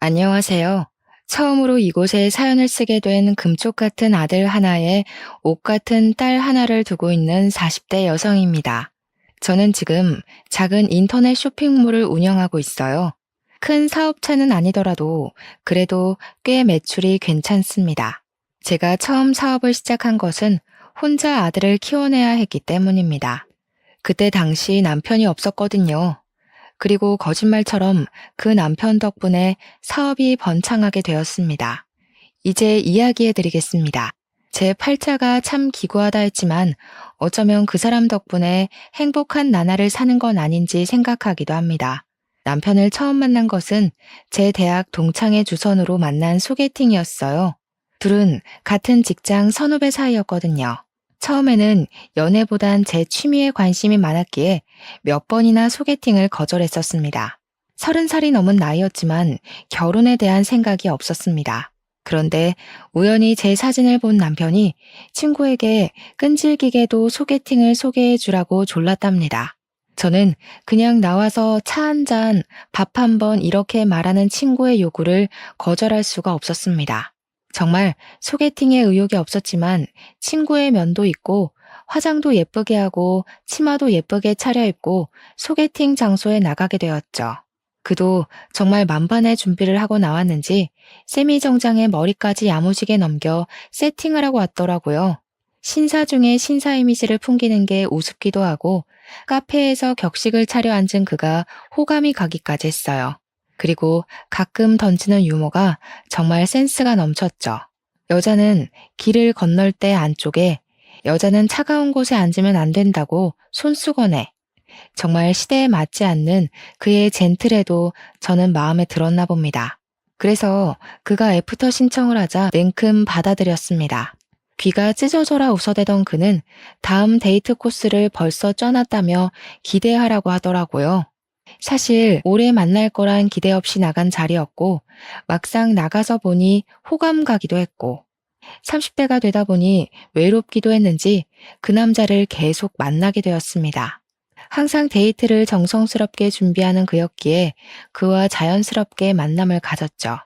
안녕하세요. 처음으로 이곳에 사연을 쓰게 된 금쪽 같은 아들 하나에 옥 같은 딸 하나를 두고 있는 40대 여성입니다. 저는 지금 작은 인터넷 쇼핑몰을 운영하고 있어요. 큰 사업체는 아니더라도 그래도 꽤 매출이 괜찮습니다. 제가 처음 사업을 시작한 것은 혼자 아들을 키워내야 했기 때문입니다. 그때 당시 남편이 없었거든요. 그리고 거짓말처럼 그 남편 덕분에 사업이 번창하게 되었습니다. 이제 이야기해 드리겠습니다. 제 팔자가 참 기구하다 했지만 어쩌면 그 사람 덕분에 행복한 나날을 사는 건 아닌지 생각하기도 합니다. 남편을 처음 만난 것은 제 대학 동창회 주선으로 만난 소개팅이었어요. 둘은 같은 직장 선후배 사이였거든요. 처음에는 연애보단 제 취미에 관심이 많았기에 몇 번이나 소개팅을 거절했었습니다. 30살이 넘은 나이였지만 결혼에 대한 생각이 없었습니다. 그런데 우연히 제 사진을 본 남편이 친구에게 끈질기게도 소개팅을 소개해 주라고 졸랐답니다. 저는 그냥 나와서 차 한 잔, 밥 한 번 이렇게 말하는 친구의 요구를 거절할 수가 없었습니다. 정말 소개팅에 의욕이 없었지만 친구의 면도 있고 화장도 예쁘게 하고 치마도 예쁘게 차려입고 소개팅 장소에 나가게 되었죠. 그도 정말 만반의 준비를 하고 나왔는지 세미 정장에 머리까지 야무지게 넘겨 세팅을 하고 왔더라고요. 신사 중에 신사 이미지를 풍기는 게 우습기도 하고 카페에서 격식을 차려 앉은 그가 호감이 가기까지 했어요. 그리고 가끔 던지는 유머가 정말 센스가 넘쳤죠. 여자는 길을 건널 때 안쪽에, 여자는 차가운 곳에 앉으면 안 된다고 손수건에. 정말 시대에 맞지 않는 그의 젠틀해도 저는 마음에 들었나 봅니다. 그래서 그가 애프터 신청을 하자 냉큼 받아들였습니다. 귀가 찢어져라 웃어대던 그는 다음 데이트 코스를 벌써 쪄놨다며 기대하라고 하더라고요. 사실 오래 만날 거란 기대 없이 나간 자리였고 막상 나가서 보니 호감 가기도 했고 30대가 되다 보니 외롭기도 했는지 그 남자를 계속 만나게 되었습니다. 항상 데이트를 정성스럽게 준비하는 그였기에 그와 자연스럽게 만남을 가졌죠.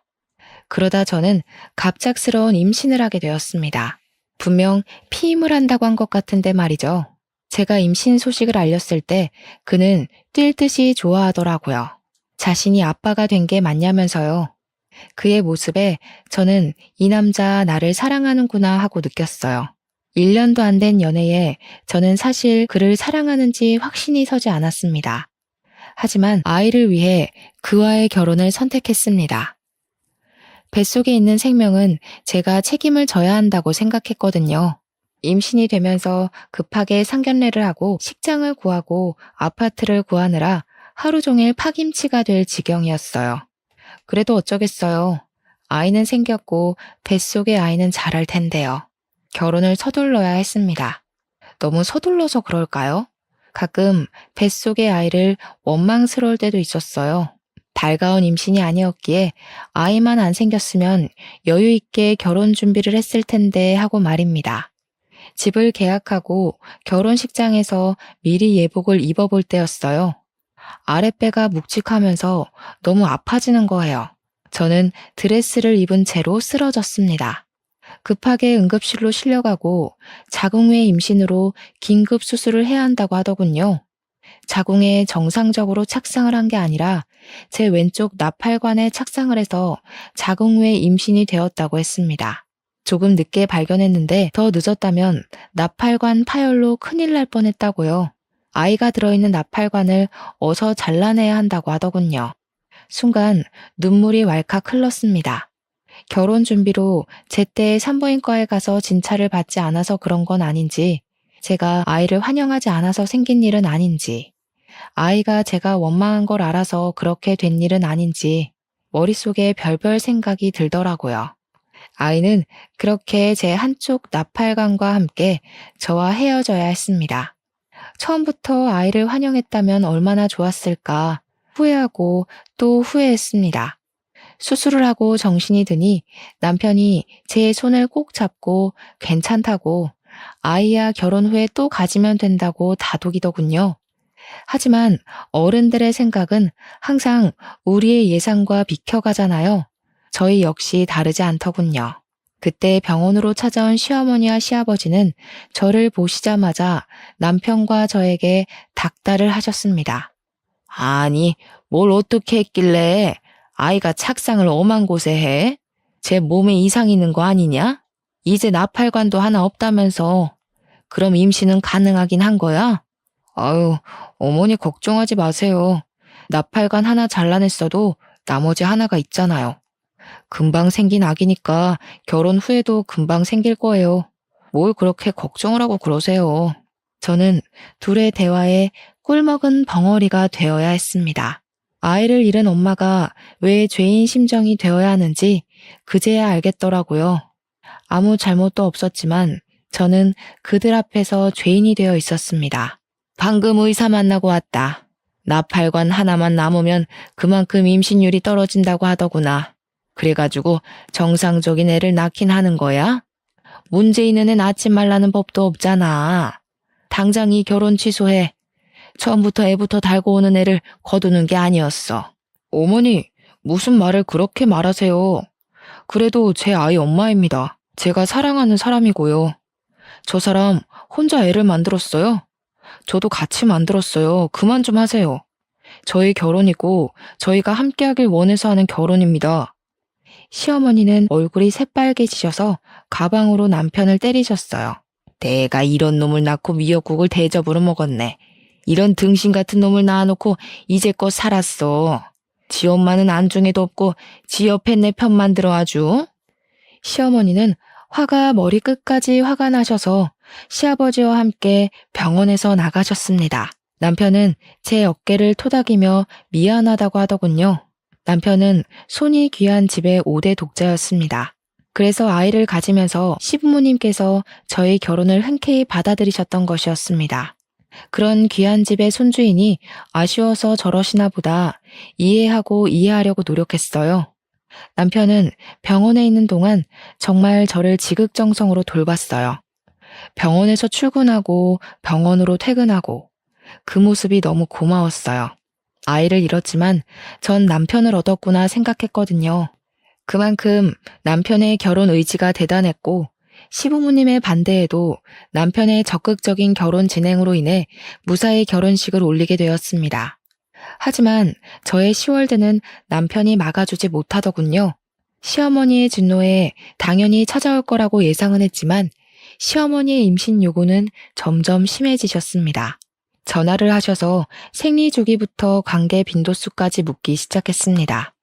그러다 저는 갑작스러운 임신을 하게 되었습니다. 분명 피임을 한다고 한 것 같은데 말이죠. 제가 임신 소식을 알렸을 때 그는 뛸 듯이 좋아하더라고요. 자신이 아빠가 된 게 맞냐면서요. 그의 모습에 저는 이 남자 나를 사랑하는구나 하고 느꼈어요. 1년도 안 된 연애에 저는 사실 그를 사랑하는지 확신이 서지 않았습니다. 하지만 아이를 위해 그와의 결혼을 선택했습니다. 뱃속에 있는 생명은 제가 책임을 져야 한다고 생각했거든요. 임신이 되면서 급하게 상견례를 하고 식장을 구하고 아파트를 구하느라 하루 종일 파김치가 될 지경이었어요. 그래도 어쩌겠어요. 아이는 생겼고 뱃속의 아이는 자랄 텐데요. 결혼을 서둘러야 했습니다. 너무 서둘러서 그럴까요? 가끔 뱃속의 아이를 원망스러울 때도 있었어요. 달가운 임신이 아니었기에 아이만 안 생겼으면 여유 있게 결혼 준비를 했을 텐데 하고 말입니다. 집을 계약하고 결혼식장에서 미리 예복을 입어볼 때였어요. 아랫배가 묵직하면서 너무 아파지는 거예요. 저는 드레스를 입은 채로 쓰러졌습니다. 급하게 응급실로 실려가고 자궁외 임신으로 긴급 수술을 해야 한다고 하더군요. 자궁에 정상적으로 착상을 한 게 아니라 제 왼쪽 나팔관에 착상을 해서 자궁외 임신이 되었다고 했습니다. 조금 늦게 발견했는데 더 늦었다면 나팔관 파열로 큰일 날 뻔했다고요. 아이가 들어있는 나팔관을 어서 잘라내야 한다고 하더군요. 순간 눈물이 왈칵 흘렀습니다. 결혼 준비로 제때 산부인과에 가서 진찰을 받지 않아서 그런 건 아닌지, 제가 아이를 환영하지 않아서 생긴 일은 아닌지, 아이가 제가 원망한 걸 알아서 그렇게 된 일은 아닌지 머릿속에 별별 생각이 들더라고요. 아이는 그렇게 제 한쪽 나팔관과 함께 저와 헤어져야 했습니다. 처음부터 아이를 환영했다면 얼마나 좋았을까 후회하고 또 후회했습니다. 수술을 하고 정신이 드니 남편이 제 손을 꼭 잡고 괜찮다고 아이야 결혼 후에 또 가지면 된다고 다독이더군요. 하지만 어른들의 생각은 항상 우리의 예상과 비켜가잖아요. 저희 역시 다르지 않더군요. 그때 병원으로 찾아온 시어머니와 시아버지는 저를 보시자마자 남편과 저에게 닥달을 하셨습니다. 아니, 뭘 어떻게 했길래 아이가 착상을 엄한 곳에 해? 제 몸에 이상 있는 거 아니냐? 이제 나팔관도 하나 없다면서. 그럼 임신은 가능하긴 한 거야? 아유, 어머니 걱정하지 마세요. 나팔관 하나 잘라냈어도 나머지 하나가 있잖아요. 금방 생긴 아기니까 결혼 후에도 금방 생길 거예요. 뭘 그렇게 걱정을 하고 그러세요. 저는 둘의 대화에 꿀먹은 벙어리가 되어야 했습니다. 아이를 잃은 엄마가 왜 죄인 심정이 되어야 하는지 그제야 알겠더라고요. 아무 잘못도 없었지만 저는 그들 앞에서 죄인이 되어 있었습니다. 방금 의사 만나고 왔다. 나팔관 하나만 남으면 그만큼 임신율이 떨어진다고 하더구나. 그래가지고 정상적인 애를 낳긴 하는 거야? 문제 있는 애 낳지 말라는 법도 없잖아. 당장 이 결혼 취소해. 처음부터 애부터 달고 오는 애를 거두는 게 아니었어. 어머니, 무슨 말을 그렇게 말하세요? 그래도 제 아이 엄마입니다. 제가 사랑하는 사람이고요. 저 사람 혼자 애를 만들었어요. 저도 같이 만들었어요. 그만 좀 하세요. 저희 결혼이고 저희가 함께하길 원해서 하는 결혼입니다. 시어머니는 얼굴이 새빨개지셔서 가방으로 남편을 때리셨어요. 내가 이런 놈을 낳고 미역국을 대접으로 먹었네. 이런 등신 같은 놈을 낳아놓고 이제껏 살았어. 지 엄마는 안중에도 없고 지 옆에 내 편만 들어 아주. 시어머니는 화가 머리 끝까지 화가 나셔서 시아버지와 함께 병원에서 나가셨습니다. 남편은 제 어깨를 토닥이며 미안하다고 하더군요. 남편은 손이 귀한 집의 5대 독자였습니다. 그래서 아이를 가지면서 시부모님께서 저희 결혼을 흔쾌히 받아들이셨던 것이었습니다. 그런 귀한 집의 손주이니 아쉬워서 저러시나 보다 이해하고 이해하려고 노력했어요. 남편은 병원에 있는 동안 정말 저를 지극정성으로 돌봤어요. 병원에서 출근하고 병원으로 퇴근하고 그 모습이 너무 고마웠어요. 아이를 잃었지만 전 남편을 얻었구나 생각했거든요. 그만큼 남편의 결혼 의지가 대단했고 시부모님의 반대에도 남편의 적극적인 결혼 진행으로 인해 무사히 결혼식을 올리게 되었습니다. 하지만 저의 10월드는 남편이 막아주지 못하더군요. 시어머니의 진노에 당연히 찾아올 거라고 예상은 했지만 시어머니의 임신 요구는 점점 심해지셨습니다. 전화를 하셔서 생리 주기부터 관계 빈도수까지 묻기 시작했습니다.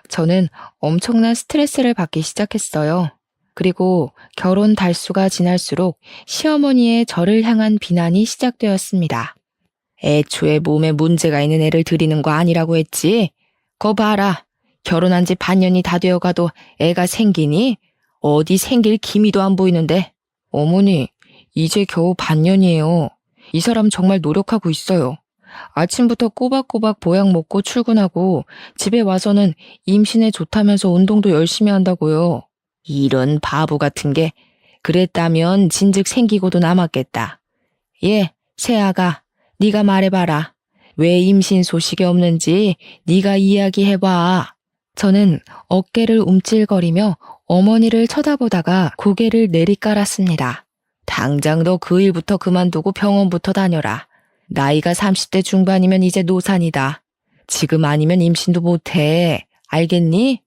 저는 엄청난 스트레스를 받기 시작했어요. 그리고 결혼 달수가 지날수록 시어머니의 저를 향한 비난이 시작되었습니다. 애초에 몸에 문제가 있는 애를 들이는 거 아니라고 했지? 거 봐라. 결혼한 지 반년이 다 되어가도 애가 생기니? 어디 생길 기미도 안 보이는데. 어머니, 이제 겨우 반년이에요. 이 사람 정말 노력하고 있어요. 아침부터 꼬박꼬박 보약 먹고 출근하고 집에 와서는 임신에 좋다면서 운동도 열심히 한다고요. 이런 바보 같은 게. 그랬다면 진즉 생기고도 남았겠다. 예, 새아가, 네가 말해봐라. 왜 임신 소식이 없는지 네가 이야기해봐. 저는 어깨를 움찔거리며 어머니를 쳐다보다가 고개를 내리깔았습니다. 당장 너 그 일부터 그만두고 병원부터 다녀라. 나이가 30대 중반이면 이제 노산이다. 지금 아니면 임신도 못해. 알겠니?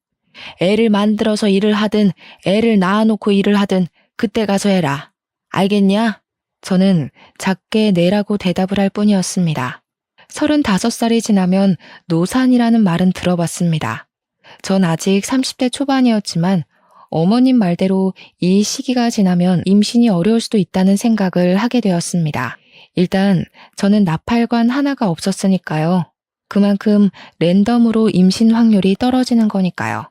애를 만들어서 일을 하든 애를 낳아놓고 일을 하든 그때 가서 해라. 알겠냐? 저는 작게 네라고 대답을 할 뿐이었습니다. 35살이 지나면 노산이라는 말은 들어봤습니다. 전 아직 30대 초반이었지만 어머님 말대로 이 시기가 지나면 임신이 어려울 수도 있다는 생각을 하게 되었습니다. 일단 저는 나팔관 하나가 없었으니까요. 그만큼 랜덤으로 임신 확률이 떨어지는 거니까요.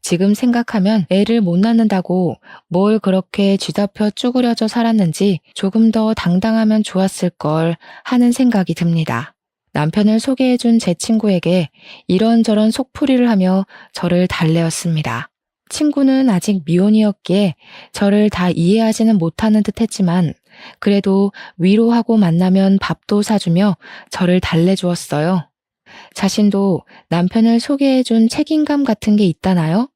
지금 생각하면 애를 못 낳는다고 뭘 그렇게 쥐잡혀 쭈그려져 살았는지 조금 더 당당하면 좋았을 걸 하는 생각이 듭니다. 남편을 소개해준 제 친구에게 이런저런 속풀이를 하며 저를 달래었습니다. 친구는 아직 미혼이었기에 저를 다 이해하지는 못하는 듯 했지만 그래도 위로하고 만나면 밥도 사주며 저를 달래주었어요. 자신도 남편을 소개해준 책임감 같은 게 있다나요?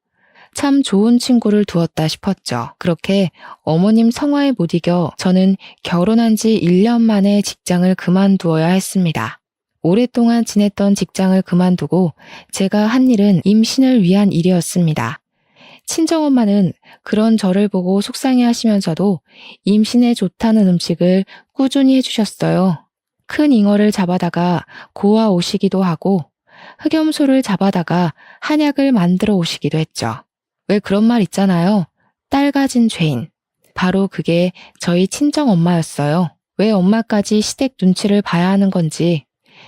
참 좋은 친구를 두었다 싶었죠. 그렇게 어머님 성화에 못 이겨 저는 결혼한 지 1년 만에 직장을 그만두어야 했습니다. 오랫동안 지냈던 직장을 그만두고 제가 한 일은 임신을 위한 일이었습니다. 친정엄마는 그런 저를 보고 속상해 하시면서도 임신에 좋다는 음식을 꾸준히 해주셨어요. 큰 잉어를 잡아다가 고아 오시기도 하고 흑염소를 잡아다가 한약을 만들어 오시기도 했죠. 왜 그런 말 있잖아요. 딸 가진 죄인. 바로 그게 저희 친정엄마였어요. 왜 엄마까지 시댁 눈치를 봐야 하는 건지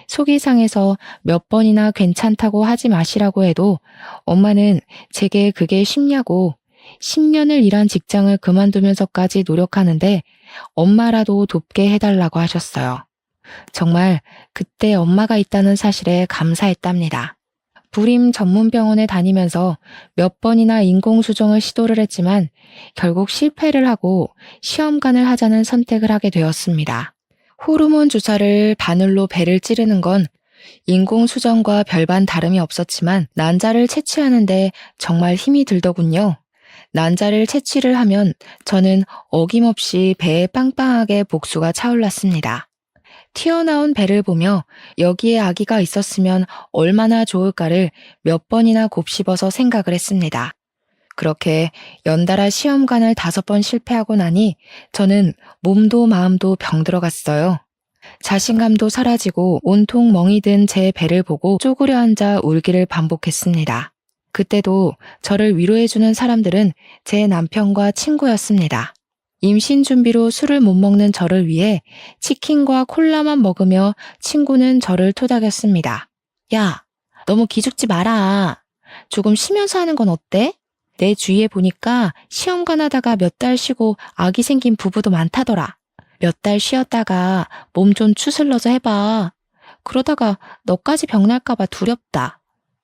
속이 상해서 몇 번이나 괜찮다고 하지 마시라고 해도 엄마는 제게 그게 쉽냐고 10년을 일한 직장을 그만두면서까지 노력하는데 엄마라도 돕게 해달라고 하셨어요. 정말 그때 엄마가 있다는 사실에 감사했답니다. 불임 전문병원에 다니면서 몇 번이나 인공수정을 시도를 했지만 결국 실패를 하고 시험관을 하자는 선택을 하게 되었습니다. 호르몬 주사를 바늘로 배를 찌르는 건 인공수정과 별반 다름이 없었지만 난자를 채취하는데 정말 힘이 들더군요. 난자를 채취를 하면 저는 어김없이 배에 빵빵하게 복수가 차올랐습니다. 튀어나온 배를 보며 여기에 아기가 있었으면 얼마나 좋을까를 몇 번이나 곱씹어서 생각을 했습니다. 그렇게 연달아 시험관을 5번 실패하고 나니 저는 몸도 마음도 병들어갔어요. 자신감도 사라지고 온통 멍이 든 제 배를 보고 쪼그려 앉아 울기를 반복했습니다. 그때도 저를 위로해주는 사람들은 제 남편과 친구였습니다. 임신 준비로 술을 못 먹는 저를 위해 치킨과 콜라만 먹으며 친구는 저를 토닥였습니다. 야, 너무 기죽지 마라. 조금 쉬면서 하는 건 어때? 내 주위에 보니까 시험관 하다가 몇 달 쉬고 아기 생긴 부부도 많다더라. 몇 달 쉬었다가 몸 좀 추슬러서 해봐. 그러다가 너까지 병날까봐 두렵다.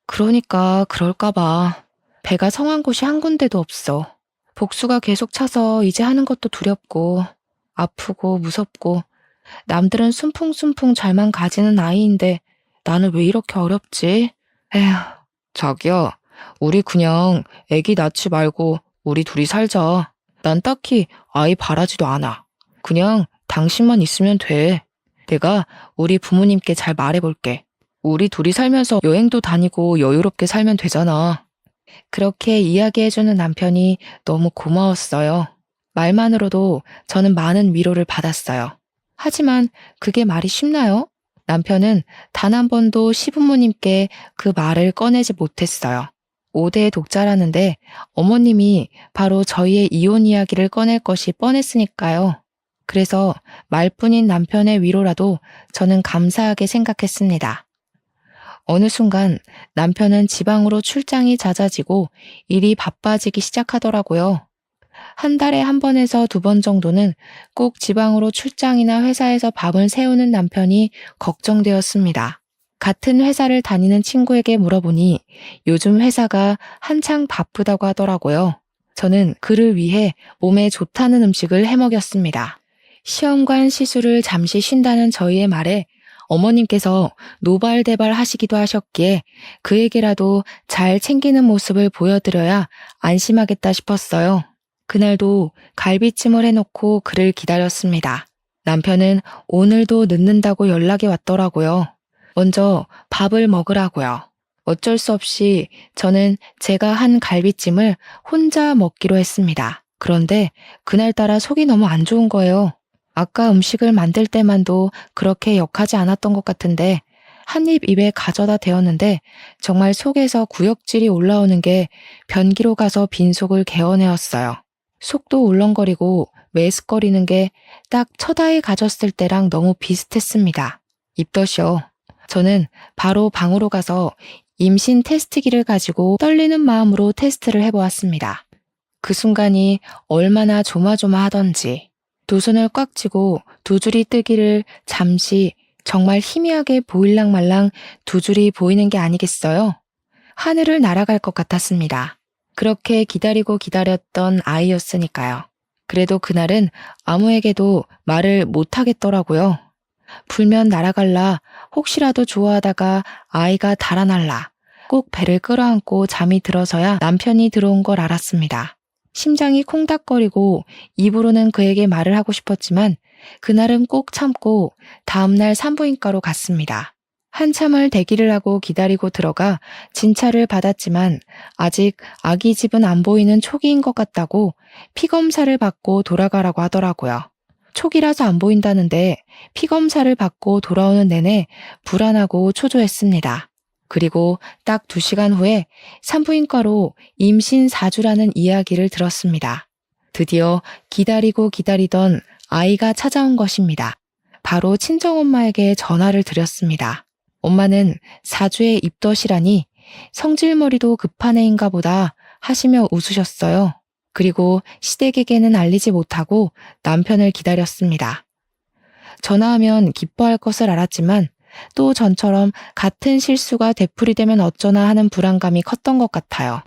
그러니까 그럴까봐. 배가 성한 곳이 한 군데도 없어. 복수가 계속 차서 이제 하는 것도 두렵고 아프고 무섭고 남들은 순풍순풍 잘만 가지는 아이인데 나는 왜 이렇게 어렵지? 에휴, 자기야, 우리 그냥 애기 낳지 말고 우리 둘이 살자. 난 딱히 아이 바라지도 않아. 그냥 당신만 있으면 돼. 내가 우리 부모님께 잘 말해볼게. 우리 둘이 살면서 여행도 다니고 여유롭게 살면 되잖아. 그렇게 이야기해주는 남편이 너무 고마웠어요. 말만으로도 저는 많은 위로를 받았어요. 하지만 그게 말이 쉽나요? 남편은 단 한 번도 시부모님께 그 말을 꺼내지 못했어요. 5대 독자라는데 어머님이 바로 저희의 이혼 이야기를 꺼낼 것이 뻔했으니까요. 그래서 말뿐인 남편의 위로라도 저는 감사하게 생각했습니다. 어느 순간 남편은 지방으로 출장이 잦아지고 일이 바빠지기 시작하더라고요. 한 달에 1번에서 2번 정도는 꼭 지방으로 출장이나 회사에서 밤을 새우는 남편이 걱정되었습니다. 같은 회사를 다니는 친구에게 물어보니 요즘 회사가 한창 바쁘다고 하더라고요. 저는 그를 위해 몸에 좋다는 음식을 해먹였습니다. 시험관 시술을 잠시 쉰다는 저희의 말에 어머님께서 노발대발 하시기도 하셨기에 그에게라도 잘 챙기는 모습을 보여드려야 안심하겠다 싶었어요. 그날도 갈비찜을 해놓고 그를 기다렸습니다. 남편은 오늘도 늦는다고 연락이 왔더라고요. 먼저 밥을 먹으라고요. 어쩔 수 없이 저는 제가 한 갈비찜을 혼자 먹기로 했습니다. 그런데 그날따라 속이 너무 안 좋은 거예요. 아까 음식을 만들 때만도 그렇게 역하지 않았던 것 같은데 한 입 입에 가져다 대었는데 정말 속에서 구역질이 올라오는 게 변기로 가서 빈속을 개어내었어요. 속도 울렁거리고 메스거리는 게 딱 첫 아이 가졌을 때랑 너무 비슷했습니다. 입덧이요. 저는 바로 방으로 가서 임신 테스트기를 가지고 떨리는 마음으로 테스트를 해보았습니다. 그 순간이 얼마나 조마조마하던지. 두 손을 꽉 쥐고 두 줄이 뜨기를 잠시 정말 희미하게 보일랑 말랑 두 줄이 보이는 게 아니겠어요? 하늘을 날아갈 것 같았습니다. 그렇게 기다리고 기다렸던 아이였으니까요. 그래도 그날은 아무에게도 말을 못하겠더라고요. 불면 날아갈라, 혹시라도 좋아하다가 아이가 달아날라, 꼭 배를 끌어안고 잠이 들어서야 남편이 들어온 걸 알았습니다. 심장이 콩닥거리고 입으로는 그에게 말을 하고 싶었지만 그날은 꼭 참고 다음날 산부인과로 갔습니다. 한참을 대기를 하고 기다리고 들어가 진찰을 받았지만 아직 아기 집은 안 보이는 초기인 것 같다고 피검사를 받고 돌아가라고 하더라고요. 초기라서 안 보인다는데 피검사를 받고 돌아오는 내내 불안하고 초조했습니다. 그리고 딱 2시간 후에 산부인과로 임신 4주라는 이야기를 들었습니다. 드디어 기다리고 기다리던 아이가 찾아온 것입니다. 바로 친정엄마에게 전화를 드렸습니다. 엄마는 4주의 입덧이라니 성질머리도 급한 애인가 보다 하시며 웃으셨어요. 그리고 시댁에게는 알리지 못하고 남편을 기다렸습니다. 전화하면 기뻐할 것을 알았지만 또 전처럼 같은 실수가 되풀이되면 어쩌나 하는 불안감이 컸던 것 같아요.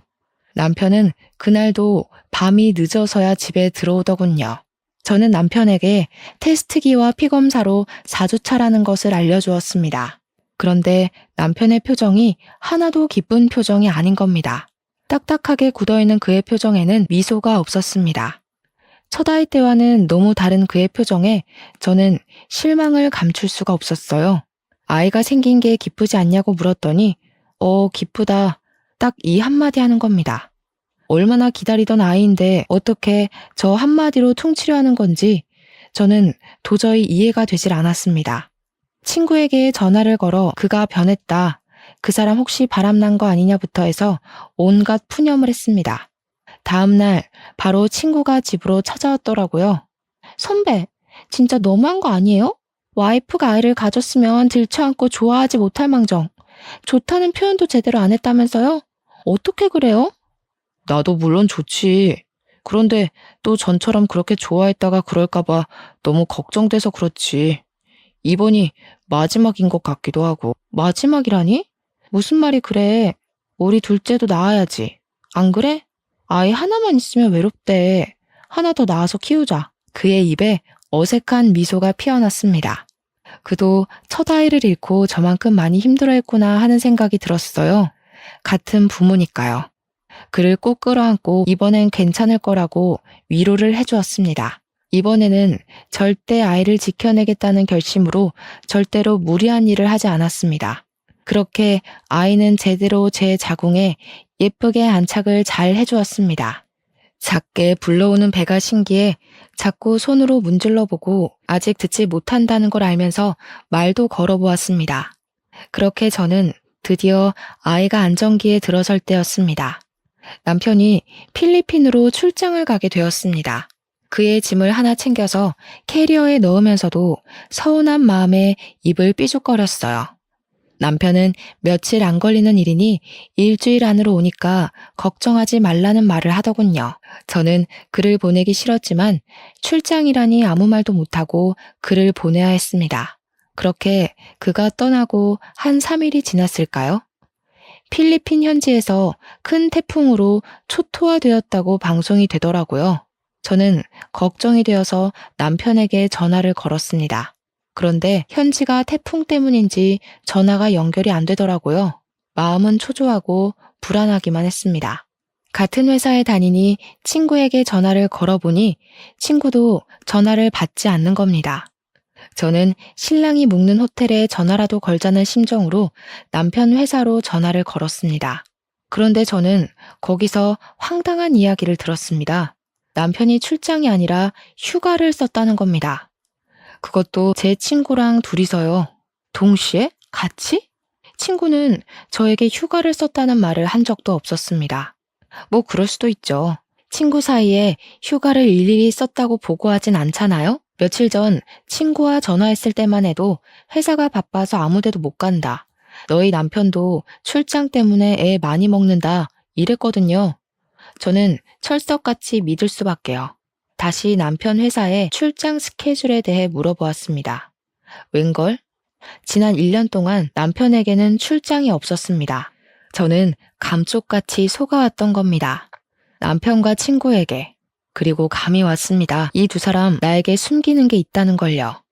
남편은 그날도 밤이 늦어서야 집에 들어오더군요. 저는 남편에게 테스트기와 피검사로 4주차라는 것을 알려주었습니다. 그런데 남편의 표정이 하나도 기쁜 표정이 아닌 겁니다. 딱딱하게 굳어있는 그의 표정에는 미소가 없었습니다. 첫 아이 때와는 너무 다른 그의 표정에 저는 실망을 감출 수가 없었어요. 아이가 생긴 게 기쁘지 않냐고 물었더니 기쁘다. 딱 이 한마디 하는 겁니다. 얼마나 기다리던 아이인데 어떻게 저 한마디로 퉁치려 하는 건지 저는 도저히 이해가 되질 않았습니다. 친구에게 전화를 걸어 그가 변했다. 그 사람 혹시 바람난 거 아니냐부터 해서 온갖 푸념을 했습니다. 다음날 바로 친구가 집으로 찾아왔더라고요. 선배, 진짜 너무한 거 아니에요? 와이프가 아이를 가졌으면 들쳐안고 좋아하지 못할 망정. 좋다는 표현도 제대로 안 했다면서요? 어떻게 그래요? 나도 물론 좋지. 그런데 또 전처럼 그렇게 좋아했다가 그럴까봐 너무 걱정돼서 그렇지. 이번이 마지막인 것 같기도 하고. 마지막이라니? 무슨 말이 그래. 우리 둘째도 낳아야지. 안 그래? 아이 하나만 있으면 외롭대. 하나 더 낳아서 키우자. 그의 입에 어색한 미소가 피어났습니다. 그도 첫 아이를 잃고 저만큼 많이 힘들어했구나 하는 생각이 들었어요. 같은 부모니까요. 그를 꼭 끌어안고 이번엔 괜찮을 거라고 위로를 해주었습니다. 이번에는 절대 아이를 지켜내겠다는 결심으로 절대로 무리한 일을 하지 않았습니다. 그렇게 아이는 제대로 제 자궁에 예쁘게 안착을 잘 해주었습니다. 작게 불러오는 배가 신기해 자꾸 손으로 문질러보고 아직 듣지 못한다는 걸 알면서 말도 걸어보았습니다. 그렇게 저는 드디어 아이가 안정기에 들어설 때였습니다. 남편이 필리핀으로 출장을 가게 되었습니다. 그의 짐을 하나 챙겨서 캐리어에 넣으면서도 서운한 마음에 입을 삐죽거렸어요. 남편은 며칠 안 걸리는 일이니 일주일 안으로 오니까 걱정하지 말라는 말을 하더군요. 저는 그를 보내기 싫었지만 출장이라니 아무 말도 못하고 그를 보내야 했습니다. 그렇게 그가 떠나고 한 3일이 지났을까요? 필리핀 현지에서 큰 태풍으로 초토화되었다고 방송이 되더라고요. 저는 걱정이 되어서 남편에게 전화를 걸었습니다. 그런데 현지가 태풍 때문인지 전화가 연결이 안 되더라고요. 마음은 초조하고 불안하기만 했습니다. 같은 회사에 다니니 친구에게 전화를 걸어보니 친구도 전화를 받지 않는 겁니다. 저는 신랑이 묵는 호텔에 전화라도 걸자는 심정으로 남편 회사로 전화를 걸었습니다. 그런데 저는 거기서 황당한 이야기를 들었습니다. 남편이 출장이 아니라 휴가를 썼다는 겁니다. 그것도 제 친구랑 둘이서요. 동시에? 같이? 친구는 저에게 휴가를 썼다는 말을 한 적도 없었습니다. 뭐 그럴 수도 있죠. 친구 사이에 휴가를 일일이 썼다고 보고하진 않잖아요? 며칠 전 친구와 전화했을 때만 해도 회사가 바빠서 아무 데도 못 간다. 너희 남편도 출장 때문에 애 많이 먹는다. 이랬거든요. 저는 철석같이 믿을 수밖에요. 다시 남편 회사의 출장 스케줄에 대해 물어보았습니다. 웬걸? 지난 1년 동안 남편에게는 출장이 없었습니다. 저는 감쪽같이 속아왔던 겁니다. 남편과 친구에게, 그리고 감이 왔습니다. 이 두 사람 나에게 숨기는 게 있다는 걸요.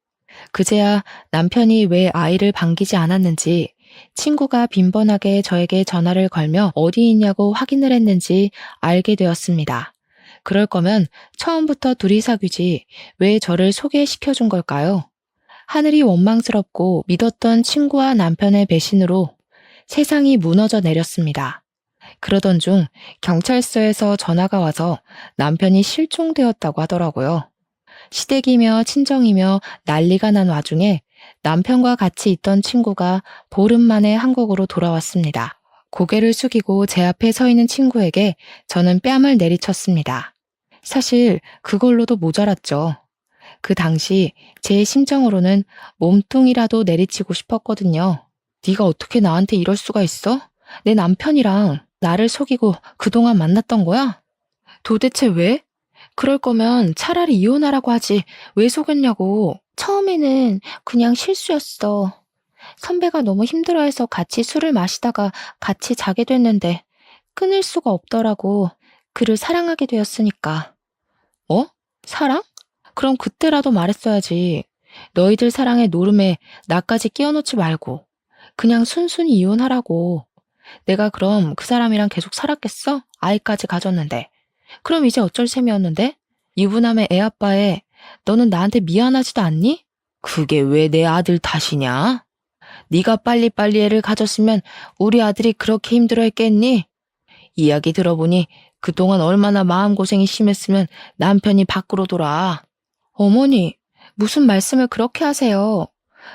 그제야 남편이 왜 아이를 반기지 않았는지, 친구가 빈번하게 저에게 전화를 걸며 어디 있냐고 확인을 했는지 알게 되었습니다. 그럴 거면 처음부터 둘이 사귀지 왜 저를 소개시켜 준 걸까요? 하늘이 원망스럽고 믿었던 친구와 남편의 배신으로 세상이 무너져 내렸습니다. 그러던 중 경찰서에서 전화가 와서 남편이 실종되었다고 하더라고요. 시댁이며 친정이며 난리가 난 와중에 남편과 같이 있던 친구가 보름 만에 한국으로 돌아왔습니다. 고개를 숙이고 제 앞에 서 있는 친구에게 저는 뺨을 내리쳤습니다. 사실 그걸로도 모자랐죠. 그 당시 제 심정으로는 몸통이라도 내리치고 싶었거든요. 네가 어떻게 나한테 이럴 수가 있어? 내 남편이랑 나를 속이고 그동안 만났던 거야? 도대체 왜? 그럴 거면 차라리 이혼하라고 하지 왜 속였냐고. 처음에는 그냥 실수였어. 선배가 너무 힘들어해서 같이 술을 마시다가 같이 자게 됐는데 끊을 수가 없더라고. 그를 사랑하게 되었으니까. 어? 사랑? 그럼 그때라도 말했어야지. 너희들 사랑의 노름에 나까지 끼워놓지 말고 그냥 순순히 이혼하라고. 내가 그럼 그 사람이랑 계속 살았겠어? 아이까지 가졌는데. 그럼 이제 어쩔 셈이었는데? 유부남의 애아빠에 너는 나한테 미안하지도 않니? 그게 왜 내 아들 탓이냐? 네가 빨리빨리 애를 가졌으면 우리 아들이 그렇게 힘들어했겠니? 이야기 들어보니 그동안 얼마나 마음고생이 심했으면 남편이 밖으로 돌아. 어머니, 무슨 말씀을 그렇게 하세요?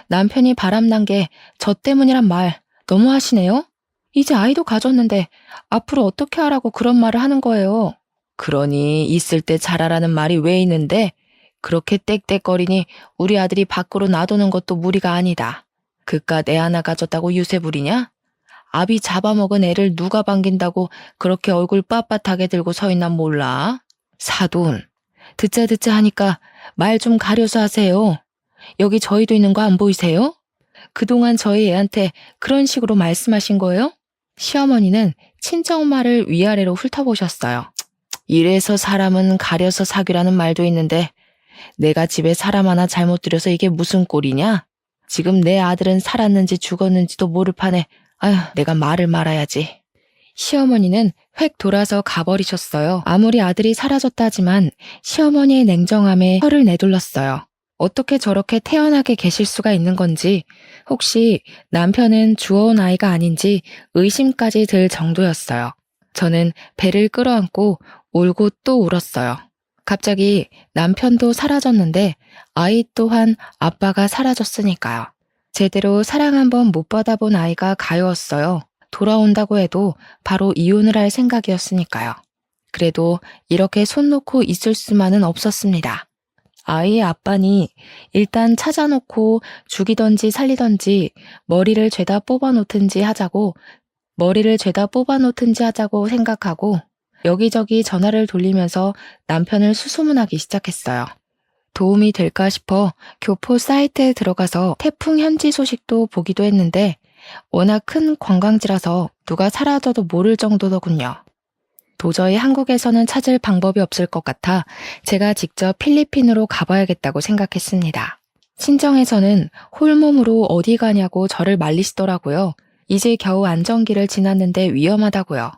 남편이 바람난 게 저 때문이란 말 너무 하시네요? 이제 아이도 가졌는데 앞으로 어떻게 하라고 그런 말을 하는 거예요? 그러니 있을 때 잘하라는 말이 왜 있는데 그렇게 떽떽거리니 우리 아들이 밖으로 놔두는 것도 무리가 아니다. 그깟 애 하나 가졌다고 유세 부리냐? 아비 잡아먹은 애를 누가 반긴다고 그렇게 얼굴 빳빳하게 들고 서 있나 몰라? 사돈, 듣자 하니까 말 좀 가려서 하세요. 여기 저희도 있는 거 안 보이세요? 그동안 저희 애한테 그런 식으로 말씀하신 거예요? 시어머니는 친정엄마를 위아래로 훑어보셨어요. 이래서 사람은 가려서 사귀라는 말도 있는데 내가 집에 사람 하나 잘못 들여서 이게 무슨 꼴이냐? 지금 내 아들은 살았는지 죽었는지도 모를 판에 아휴, 내가 말을 말아야지. 시어머니는 획 돌아서 가버리셨어요. 아무리 아들이 사라졌다지만 시어머니의 냉정함에 혀를 내둘렀어요. 어떻게 저렇게 태연하게 계실 수가 있는 건지, 혹시 남편은 주워온 아이가 아닌지 의심까지 들 정도였어요. 저는 배를 끌어안고 울고 또 울었어요. 갑자기 남편도 사라졌는데 아이 또한 아빠가 사라졌으니까요. 제대로 사랑 한번 못 받아본 아이가 가여웠어요. 돌아온다고 해도 바로 이혼을 할 생각이었으니까요. 그래도 이렇게 손 놓고 있을 수만은 없었습니다. 아이의 아빠니 일단 찾아놓고 죽이던지 살리던지 머리를 죄다 뽑아놓든지 하자고 생각하고 여기저기 전화를 돌리면서 남편을 수소문하기 시작했어요. 도움이 될까 싶어 교포 사이트에 들어가서 태풍 현지 소식도 보기도 했는데 워낙 큰 관광지라서 누가 사라져도 모를 정도더군요. 도저히 한국에서는 찾을 방법이 없을 것 같아 제가 직접 필리핀으로 가봐야겠다고 생각했습니다. 친정에서는 홀몸으로 어디 가냐고 저를 말리시더라고요. 이제 겨우 안정기를 지났는데 위험하다고요.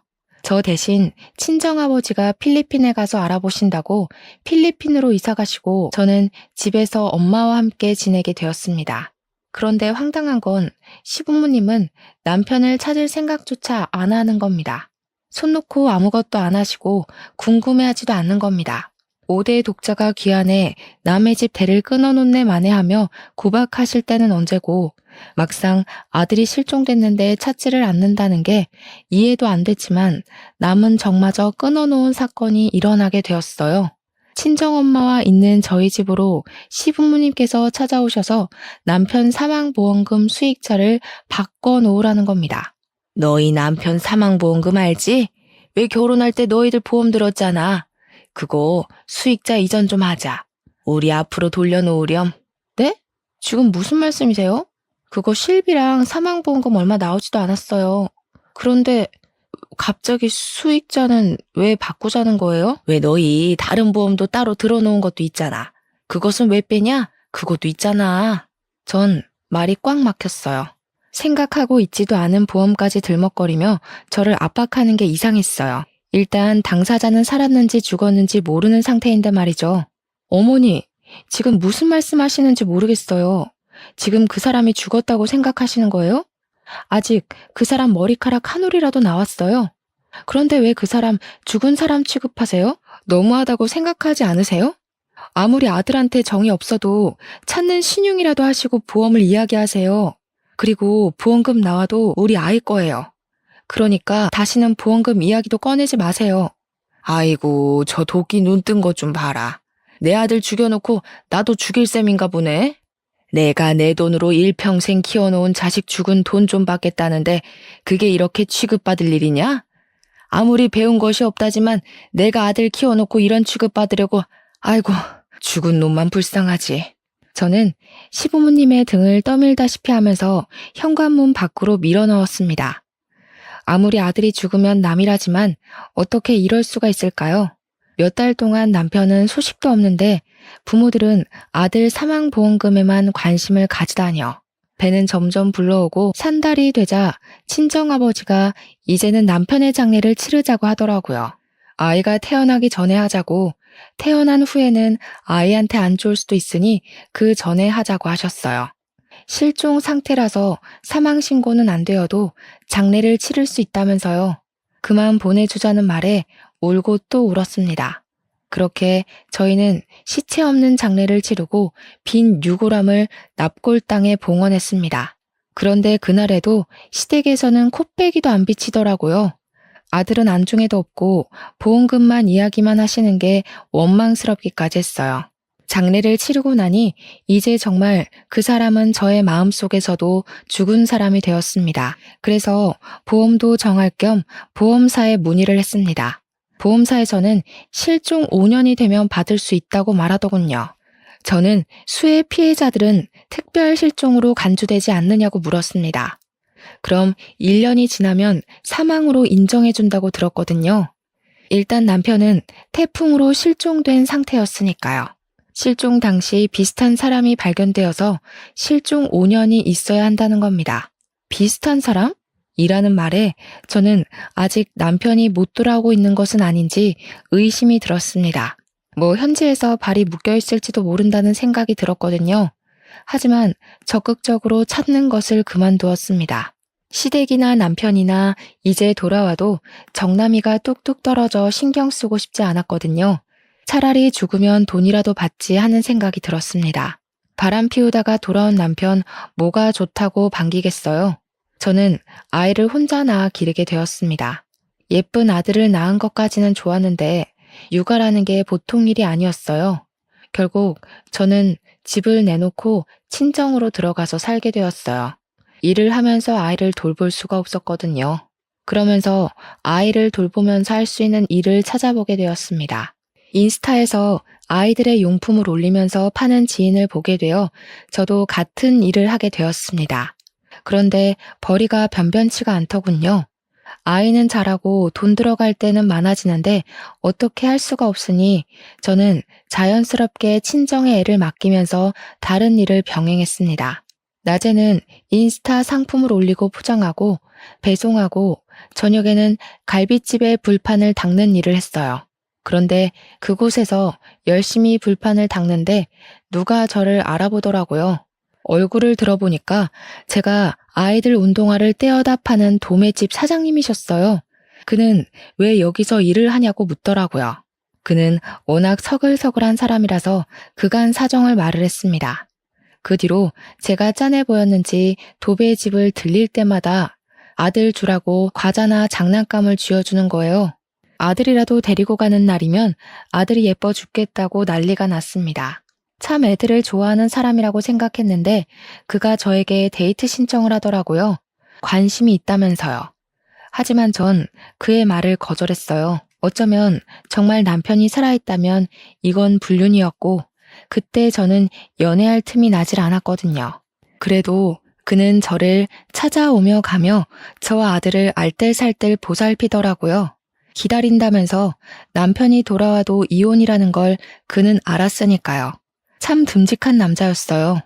저 대신 친정아버지가 필리핀에 가서 알아보신다고 필리핀으로 이사 가시고 저는 집에서 엄마와 함께 지내게 되었습니다. 그런데 황당한 건 시부모님은 남편을 찾을 생각조차 안 하는 겁니다. 손 놓고 아무것도 안 하시고 궁금해하지도 않는 겁니다. 5대 독자가 귀환해 남의 집 대를 끊어놓네 마네하며 구박하실 때는 언제고 막상 아들이 실종됐는데 찾지를 않는다는 게 이해도 안 됐지만 남은 정마저 끊어놓은 사건이 일어나게 되었어요. 친정엄마와 있는 저희 집으로 시부모님께서 찾아오셔서 남편 사망보험금 수익자를 바꿔놓으라는 겁니다. 너희 남편 사망보험금 알지? 왜 결혼할 때 너희들 보험 들었잖아. 그거 수익자 이전 좀 하자. 우리 앞으로 돌려놓으렴. 네? 지금 무슨 말씀이세요? 그거 실비랑 사망보험금 얼마 나오지도 않았어요. 그런데 갑자기 수익자는 왜 바꾸자는 거예요? 왜 너희 다른 보험도 따로 들어놓은 것도 있잖아. 그것은 왜 빼냐? 그것도 있잖아. 전 말이 꽉 막혔어요. 생각하고 있지도 않은 보험까지 들먹거리며 저를 압박하는 게 이상했어요. 일단 당사자는 살았는지 죽었는지 모르는 상태인데 말이죠. 어머니, 지금 무슨 말씀하시는지 모르겠어요. 지금 그 사람이 죽었다고 생각하시는 거예요? 아직 그 사람 머리카락 한 올이라도 나왔어요. 그런데 왜 그 사람 죽은 사람 취급하세요? 너무하다고 생각하지 않으세요? 아무리 아들한테 정이 없어도 찾는 신용이라도 하시고 보험을 이야기하세요. 그리고 보험금 나와도 우리 아이 거예요. 그러니까 다시는 보험금 이야기도 꺼내지 마세요. 아이고, 저 도끼 눈 뜬 거 좀 봐라. 내 아들 죽여놓고 나도 죽일 셈인가 보네. 내가 내 돈으로 일평생 키워놓은 자식 죽은 돈 좀 받겠다는데 그게 이렇게 취급받을 일이냐? 아무리 배운 것이 없다지만 내가 아들 키워놓고 이런 취급받으려고, 아이고, 죽은 놈만 불쌍하지. 저는 시부모님의 등을 떠밀다시피 하면서 현관문 밖으로 밀어넣었습니다. 아무리 아들이 죽으면 남이라지만 어떻게 이럴 수가 있을까요? 몇 달 동안 남편은 소식도 없는데 부모들은 아들 사망보험금에만 관심을 가지다니요. 배는 점점 불러오고 산달이 되자 친정아버지가 이제는 남편의 장례를 치르자고 하더라고요. 아이가 태어나기 전에 하자고, 태어난 후에는 아이한테 안 좋을 수도 있으니 그 전에 하자고 하셨어요. 실종 상태라서 사망신고는 안 되어도 장례를 치를 수 있다면서요. 그만 보내주자는 말에 울고 또 울었습니다. 그렇게 저희는 시체 없는 장례를 치르고 빈 유골함을 납골 땅에 봉헌했습니다. 그런데 그날에도 시댁에서는 코빼기도 안 비치더라고요. 아들은 안중에도 없고 보험금만 이야기만 하시는 게 원망스럽기까지 했어요. 장례를 치르고 나니 이제 정말 그 사람은 저의 마음속에서도 죽은 사람이 되었습니다. 그래서 보험도 정할 겸 보험사에 문의를 했습니다. 보험사에서는 실종 5년이 되면 받을 수 있다고 말하더군요. 저는 수해 피해자들은 특별 실종으로 간주되지 않느냐고 물었습니다. 그럼 1년이 지나면 사망으로 인정해준다고 들었거든요. 일단 남편은 태풍으로 실종된 상태였으니까요. 실종 당시 비슷한 사람이 발견되어서 실종 5년이 있어야 한다는 겁니다. 비슷한 사람? 이라는 말에 저는 아직 남편이 못 돌아오고 있는 것은 아닌지 의심이 들었습니다. 현지에서 발이 묶여있을지도 모른다는 생각이 들었거든요. 하지만 적극적으로 찾는 것을 그만두었습니다. 시댁이나 남편이나 이제 돌아와도 정남이가 뚝뚝 떨어져 신경 쓰고 싶지 않았거든요. 차라리 죽으면 돈이라도 받지 하는 생각이 들었습니다. 바람 피우다가 돌아온 남편 뭐가 좋다고 반기겠어요. 저는 아이를 혼자 낳아 기르게 되었습니다. 예쁜 아들을 낳은 것까지는 좋았는데 육아라는 게 보통 일이 아니었어요. 결국 저는 집을 내놓고 친정으로 들어가서 살게 되었어요. 일을 하면서 아이를 돌볼 수가 없었거든요. 그러면서 아이를 돌보면서 할 수 있는 일을 찾아보게 되었습니다. 인스타에서 아이들의 용품을 올리면서 파는 지인을 보게 되어 저도 같은 일을 하게 되었습니다. 그런데 벌이가 변변치가 않더군요. 아이는 자라고 돈 들어갈 때는 많아지는데 어떻게 할 수가 없으니 저는 자연스럽게 친정의 애를 맡기면서 다른 일을 병행했습니다. 낮에는 인스타 상품을 올리고 포장하고 배송하고 저녁에는 갈비집에 불판을 닦는 일을 했어요. 그런데 그곳에서 열심히 불판을 닦는데 누가 저를 알아보더라고요. 얼굴을 들어보니까 제가 아이들 운동화를 떼어다 파는 도매집 사장님이셨어요. 그는 왜 여기서 일을 하냐고 묻더라고요. 그는 워낙 서글서글한 사람이라서 그간 사정을 말을 했습니다. 그 뒤로 제가 짠해 보였는지 도배집을 들릴 때마다 아들 주라고 과자나 장난감을 쥐어주는 거예요. 아들이라도 데리고 가는 날이면 아들이 예뻐 죽겠다고 난리가 났습니다. 참 애들을 좋아하는 사람이라고 생각했는데 그가 저에게 데이트 신청을 하더라고요. 관심이 있다면서요. 하지만 전 그의 말을 거절했어요. 어쩌면 정말 남편이 살아있다면 이건 불륜이었고 그때 저는 연애할 틈이 나질 않았거든요. 그래도 그는 저를 찾아오며 가며 저와 아들을 알뜰살뜰 보살피더라고요. 기다린다면서 남편이 돌아와도 이혼이라는 걸 그는 알았으니까요. 참 듬직한 남자였어요.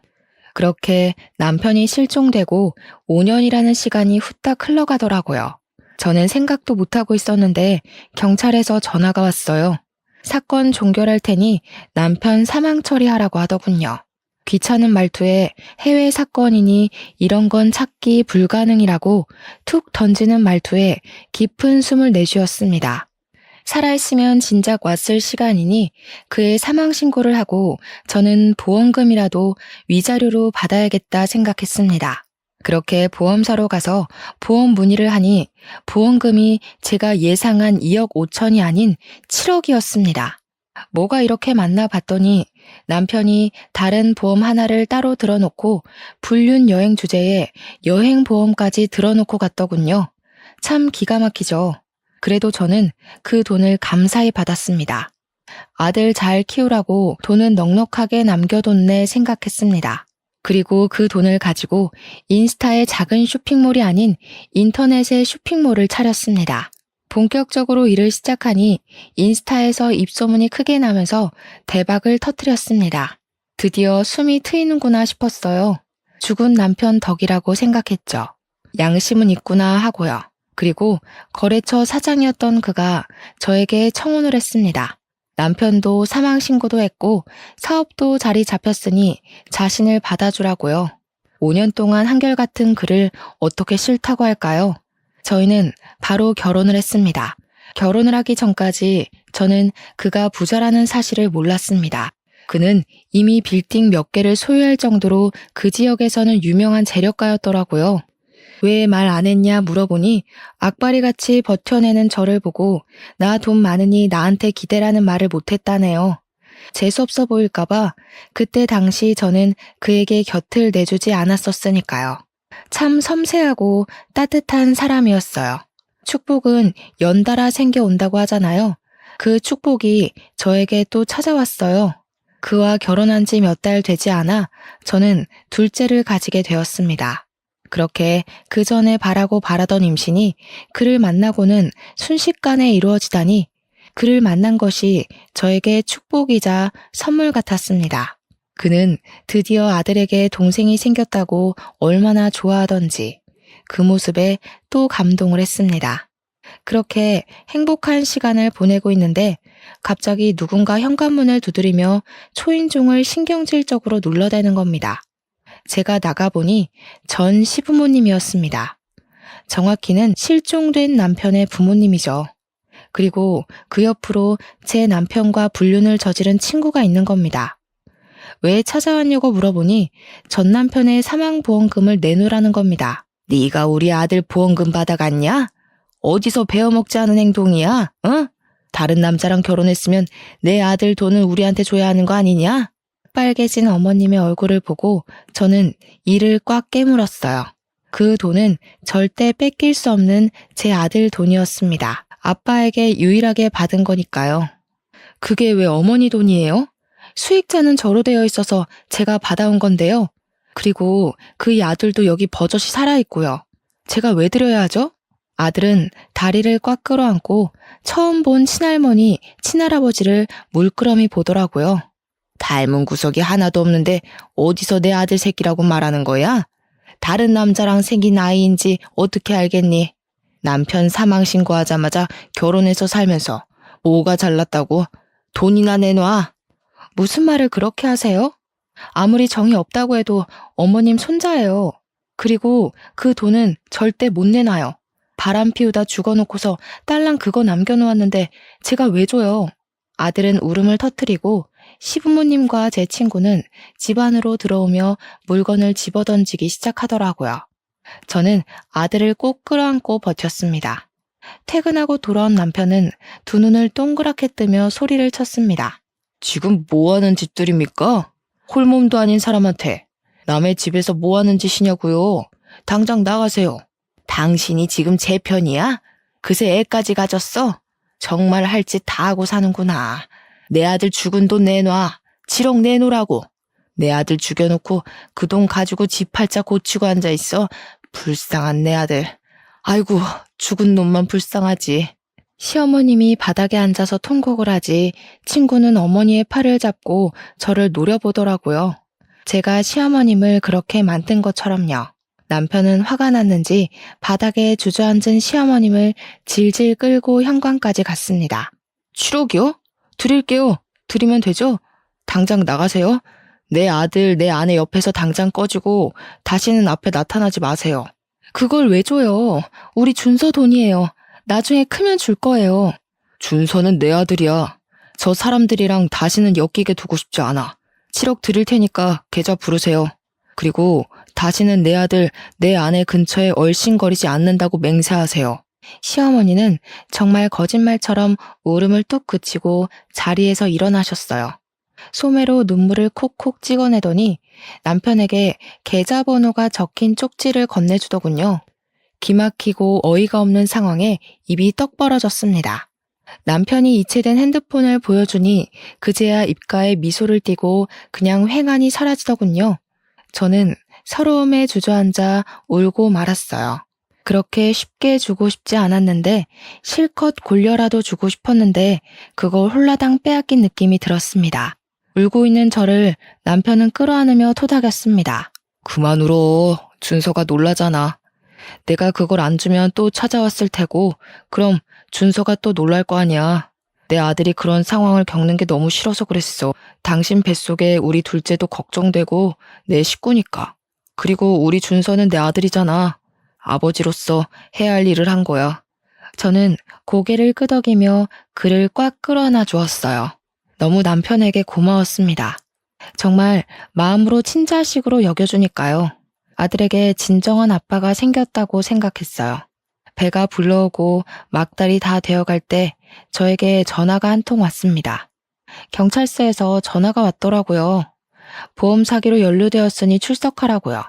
그렇게 남편이 실종되고 5년이라는 시간이 후딱 흘러가더라고요. 저는 생각도 못하고 있었는데 경찰에서 전화가 왔어요. 사건 종결할 테니 남편 사망 처리하라고 하더군요. 귀찮은 말투에 해외 사건이니 이런 건 찾기 불가능이라고 툭 던지는 말투에 깊은 숨을 내쉬었습니다. 살아있으면 진작 왔을 시간이니 그의 사망 신고를 하고 저는 보험금이라도 위자료로 받아야겠다 생각했습니다. 그렇게 보험사로 가서 보험 문의를 하니 보험금이 제가 예상한 2억 5천이 아닌 7억이었습니다. 뭐가 이렇게 많나 봤더니 남편이 다른 보험 하나를 따로 들어놓고 불륜 여행 주제에 여행 보험까지 들어놓고 갔더군요. 참 기가 막히죠. 그래도 저는 그 돈을 감사히 받았습니다. 아들 잘 키우라고 돈은 넉넉하게 남겨뒀네 생각했습니다. 그리고 그 돈을 가지고 인스타의 작은 쇼핑몰이 아닌 인터넷의 쇼핑몰을 차렸습니다. 본격적으로 일을 시작하니 인스타에서 입소문이 크게 나면서 대박을 터뜨렸습니다. 드디어 숨이 트이는구나 싶었어요. 죽은 남편 덕이라고 생각했죠. 양심은 있구나 하고요. 그리고 거래처 사장이었던 그가 저에게 청혼을 했습니다. 남편도 사망 신고도 했고 사업도 자리 잡혔으니 자신을 받아주라고요. 5년 동안 한결같은 그를 어떻게 싫다고 할까요? 저희는 바로 결혼을 했습니다. 결혼을 하기 전까지 저는 그가 부자라는 사실을 몰랐습니다. 그는 이미 빌딩 몇 개를 소유할 정도로 그 지역에서는 유명한 재력가였더라고요. 왜 말 안 했냐 물어보니 악바리같이 버텨내는 저를 보고 나 돈 많으니 나한테 기대라는 말을 못했다네요. 재수없어 보일까봐 그때 당시 저는 그에게 곁을 내주지 않았었으니까요. 참 섬세하고 따뜻한 사람이었어요. 축복은 연달아 생겨온다고 하잖아요. 그 축복이 저에게 또 찾아왔어요. 그와 결혼한 지 몇 달 되지 않아 저는 둘째를 가지게 되었습니다. 그렇게 그 전에 바라고 바라던 임신이 그를 만나고는 순식간에 이루어지다니 그를 만난 것이 저에게 축복이자 선물 같았습니다. 그는 드디어 아들에게 동생이 생겼다고 얼마나 좋아하던지 그 모습에 또 감동을 했습니다. 그렇게 행복한 시간을 보내고 있는데 갑자기 누군가 현관문을 두드리며 초인종을 신경질적으로 눌러대는 겁니다. 제가 나가보니 전 시부모님이었습니다. 정확히는 실종된 남편의 부모님이죠. 그리고 그 옆으로 제 남편과 불륜을 저지른 친구가 있는 겁니다. 왜 찾아왔냐고 물어보니 전 남편의 사망보험금을 내놓으라는 겁니다. 네가 우리 아들 보험금 받아갔냐? 어디서 배워먹지 않은 행동이야? 응? 다른 남자랑 결혼했으면 내 아들 돈을 우리한테 줘야 하는 거 아니냐? 빨개진 어머님의 얼굴을 보고 저는 이를 꽉 깨물었어요. 그 돈은 절대 뺏길 수 없는 제 아들 돈이었습니다. 아빠에게 유일하게 받은 거니까요. 그게 왜 어머니 돈이에요? 수익자는 저로 되어 있어서 제가 받아온 건데요. 그리고 그 아들도 여기 버젓이 살아있고요. 제가 왜 드려야 하죠? 아들은 다리를 꽉 끌어안고 처음 본 친할머니, 친할아버지를 물끄러미 보더라고요. 닮은 구석이 하나도 없는데 어디서 내 아들 새끼라고 말하는 거야? 다른 남자랑 생긴 아이인지 어떻게 알겠니? 남편 사망 신고하자마자 결혼해서 살면서 뭐가 잘났다고? 돈이나 내놔. 무슨 말을 그렇게 하세요? 아무리 정이 없다고 해도 어머님 손자예요. 그리고 그 돈은 절대 못 내놔요. 바람 피우다 죽어놓고서 딸랑 그거 남겨놓았는데 제가 왜 줘요? 아들은 울음을 터뜨리고 시부모님과 제 친구는 집 안으로 들어오며 물건을 집어던지기 시작하더라고요. 저는 아들을 꼭 끌어안고 버텼습니다. 퇴근하고 돌아온 남편은 두 눈을 동그랗게 뜨며 소리를 쳤습니다. 지금 뭐하는 짓들입니까? 홀몸도 아닌 사람한테 남의 집에서 뭐하는 짓이냐고요? 당장 나가세요. 당신이 지금 제 편이야? 그새 애까지 가졌어? 정말 할 짓 다 하고 사는구나. 내 아들 죽은 돈 내놔. 7억 내놓으라고. 내 아들 죽여놓고 그 돈 가지고 지 팔자 고치고 앉아있어. 불쌍한 내 아들. 아이고, 죽은 놈만 불쌍하지. 시어머님이 바닥에 앉아서 통곡을 하지 친구는 어머니의 팔을 잡고 저를 노려보더라고요. 제가 시어머님을 그렇게 만든 것처럼요. 남편은 화가 났는지 바닥에 주저앉은 시어머님을 질질 끌고 현관까지 갔습니다. 7억이요? 드릴게요. 드리면 되죠? 당장 나가세요. 내 아들, 내 아내 옆에서 당장 꺼지고 다시는 앞에 나타나지 마세요. 그걸 왜 줘요? 우리 준서 돈이에요. 나중에 크면 줄 거예요. 준서는 내 아들이야. 저 사람들이랑 다시는 엮이게 두고 싶지 않아. 7억 드릴 테니까 계좌 부르세요. 그리고 다시는 내 아들, 내 아내 근처에 얼씬거리지 않는다고 맹세하세요. 시어머니는 정말 거짓말처럼 울음을 뚝 그치고 자리에서 일어나셨어요. 소매로 눈물을 콕콕 찍어내더니 남편에게 계좌번호가 적힌 쪽지를 건네주더군요. 기막히고 어이가 없는 상황에 입이 떡 벌어졌습니다. 남편이 이체된 핸드폰을 보여주니 그제야 입가에 미소를 띠고 그냥 횡하니 사라지더군요. 저는 서러움에 주저앉아 울고 말았어요. 그렇게 쉽게 주고 싶지 않았는데 실컷 골려라도 주고 싶었는데 그걸 홀라당 빼앗긴 느낌이 들었습니다. 울고 있는 저를 남편은 끌어안으며 토닥였습니다. 그만 울어. 준서가 놀라잖아. 내가 그걸 안 주면 또 찾아왔을 테고 그럼 준서가 또 놀랄 거 아니야. 내 아들이 그런 상황을 겪는 게 너무 싫어서 그랬어. 당신 뱃속에 우리 둘째도 걱정되고 내 식구니까. 그리고 우리 준서는 내 아들이잖아. 아버지로서 해야 할 일을 한 거야. 저는 고개를 끄덕이며 그를 꽉 끌어안아 주었어요. 너무 남편에게 고마웠습니다. 정말 마음으로 친자식으로 여겨주니까요. 아들에게 진정한 아빠가 생겼다고 생각했어요. 배가 불러오고 막달이 다 되어갈 때 저에게 전화가 한 통 왔습니다. 경찰서에서 전화가 왔더라고요. 보험 사기로 연루되었으니 출석하라고요.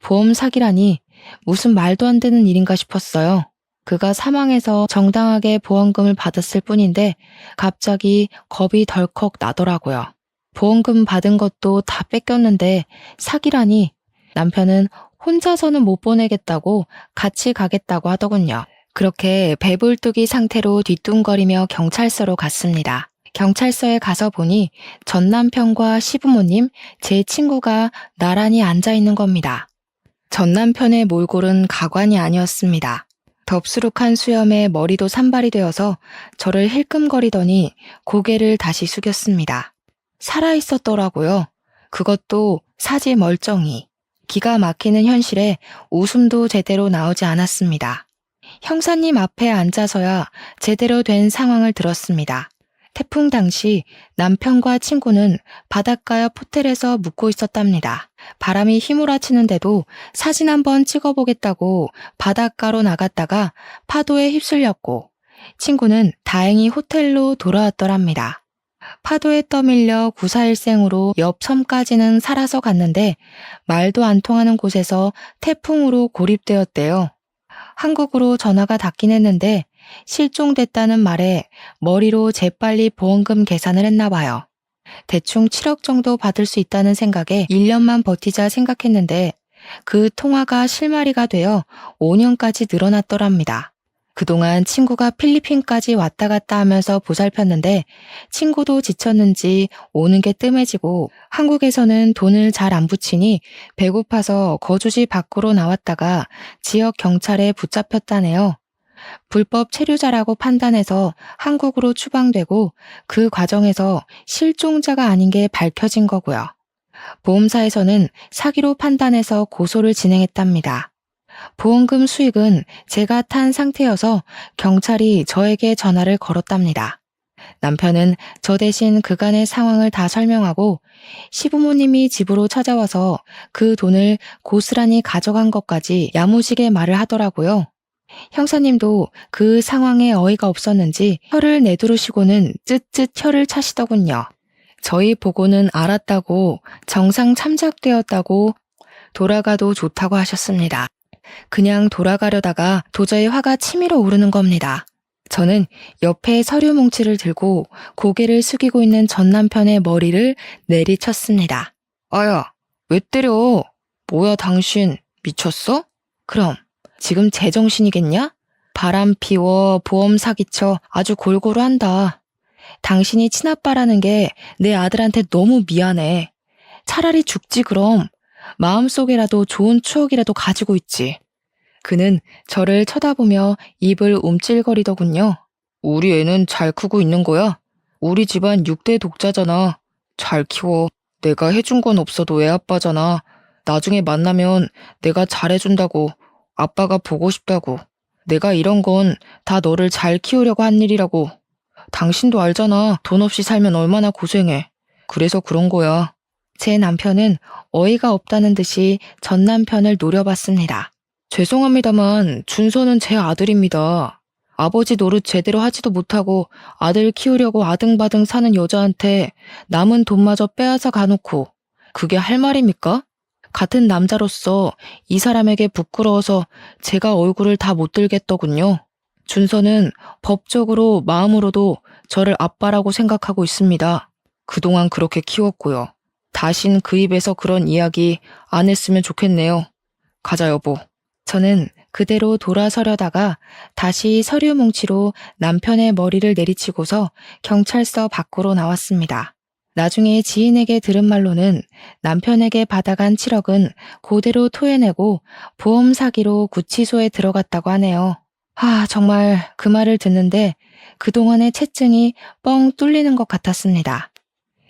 보험 사기라니 무슨 말도 안 되는 일인가 싶었어요. 그가 사망해서 정당하게 보험금을 받았을 뿐인데 갑자기 겁이 덜컥 나더라고요. 보험금 받은 것도 다 뺏겼는데 사기라니. 남편은 혼자서는 못 보내겠다고 같이 가겠다고 하더군요. 그렇게 배불뚝이 상태로 뒤뚱거리며 경찰서로 갔습니다. 경찰서에 가서 보니 전 남편과 시부모님, 제 친구가 나란히 앉아 있는 겁니다. 전 남편의 몰골은 가관이 아니었습니다. 덥수룩한 수염에 머리도 산발이 되어서 저를 힐끔거리더니 고개를 다시 숙였습니다. 살아있었더라고요. 그것도 사지 멀쩡히. 기가 막히는 현실에 웃음도 제대로 나오지 않았습니다. 형사님 앞에 앉아서야 제대로 된 상황을 들었습니다. 태풍 당시 남편과 친구는 바닷가 옆 호텔에서 묵고 있었답니다. 바람이 휘몰아치는데도 사진 한번 찍어보겠다고 바닷가로 나갔다가 파도에 휩쓸렸고 친구는 다행히 호텔로 돌아왔더랍니다. 파도에 떠밀려 구사일생으로 옆 섬까지는 살아서 갔는데 말도 안 통하는 곳에서 태풍으로 고립되었대요. 한국으로 전화가 닿긴 했는데 실종됐다는 말에 머리로 재빨리 보험금 계산을 했나 봐요. 대충 7억 정도 받을 수 있다는 생각에 1년만 버티자 생각했는데 그 통화가 실마리가 되어 5년까지 늘어났더랍니다. 그동안 친구가 필리핀까지 왔다 갔다 하면서 보살폈는데 친구도 지쳤는지 오는 게 뜸해지고 한국에서는 돈을 잘 안 붙이니 배고파서 거주지 밖으로 나왔다가 지역 경찰에 붙잡혔다네요. 불법 체류자라고 판단해서 한국으로 추방되고 그 과정에서 실종자가 아닌 게 밝혀진 거고요. 보험사에서는 사기로 판단해서 고소를 진행했답니다. 보험금 수익은 제가 탄 상태여서 경찰이 저에게 전화를 걸었답니다. 남편은 저 대신 그간의 상황을 다 설명하고 시부모님이 집으로 찾아와서 그 돈을 고스란히 가져간 것까지 야무지게 말을 하더라고요. 형사님도 그 상황에 어이가 없었는지 혀를 내두르시고는 쯧쯧 혀를 차시더군요. 저희 보고는 알았다고 정상 참작되었다고 돌아가도 좋다고 하셨습니다. 그냥 돌아가려다가 도저히 화가 치밀어 오르는 겁니다. 저는 옆에 서류 뭉치를 들고 고개를 숙이고 있는 전 남편의 머리를 내리쳤습니다. 아야, 왜 때려? 뭐야, 당신. 미쳤어? 그럼, 지금 제정신이겠냐? 바람 피워, 보험 사기쳐 아주 골고루 한다. 당신이 친아빠라는 게 내 아들한테 너무 미안해. 차라리 죽지 그럼. 마음속에라도 좋은 추억이라도 가지고 있지. 그는 저를 쳐다보며 입을 움찔거리더군요. 우리 애는 잘 크고 있는 거야? 우리 집안 6대 독자잖아. 잘 키워. 내가 해준 건 없어도 애 아빠잖아. 나중에 만나면 내가 잘해준다고. 아빠가 보고 싶다고. 내가 이런 건 다 너를 잘 키우려고 한 일이라고. 당신도 알잖아. 돈 없이 살면 얼마나 고생해. 그래서 그런 거야. 제 남편은 어이가 없다는 듯이 전 남편을 노려봤습니다. 죄송합니다만 준서는 제 아들입니다. 아버지 노릇 제대로 하지도 못하고 아들 키우려고 아등바등 사는 여자한테 남은 돈마저 빼앗아 가놓고 그게 할 말입니까? 같은 남자로서 이 사람에게 부끄러워서 제가 얼굴을 다 못 들겠더군요. 준서는 법적으로 마음으로도 저를 아빠라고 생각하고 있습니다. 그동안 그렇게 키웠고요. 다신 그 입에서 그런 이야기 안 했으면 좋겠네요. 가자 여보. 저는 그대로 돌아서려다가 다시 서류 뭉치로 남편의 머리를 내리치고서 경찰서 밖으로 나왔습니다. 나중에 지인에게 들은 말로는 남편에게 받아간 7억은 그대로 토해내고 보험 사기로 구치소에 들어갔다고 하네요. 정말 그 말을 듣는데 그동안의 채증이 뻥 뚫리는 것 같았습니다.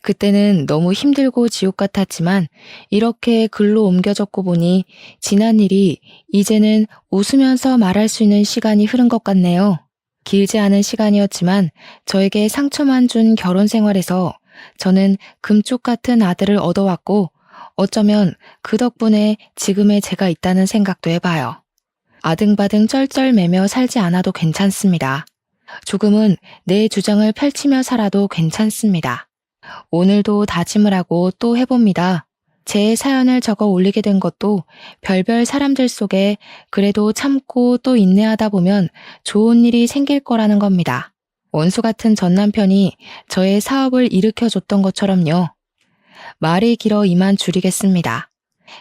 그때는 너무 힘들고 지옥 같았지만 이렇게 글로 옮겨졌고 보니 지난 일이 이제는 웃으면서 말할 수 있는 시간이 흐른 것 같네요. 길지 않은 시간이었지만 저에게 상처만 준 결혼 생활에서 저는 금쪽 같은 아들을 얻어왔고 어쩌면 그 덕분에 지금의 제가 있다는 생각도 해봐요. 아등바등 쩔쩔매며 살지 않아도 괜찮습니다. 조금은 내 주장을 펼치며 살아도 괜찮습니다. 오늘도 다짐을 하고 또 해봅니다. 제 사연을 적어 올리게 된 것도 별별 사람들 속에 그래도 참고 또 인내하다 보면 좋은 일이 생길 거라는 겁니다. 원수 같은 전 남편이 저의 사업을 일으켜줬던 것처럼요. 말이 길어 이만 줄이겠습니다.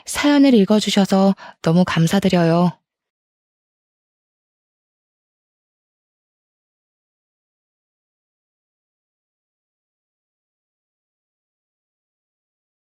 사연을 읽어주셔서 너무 감사드려요.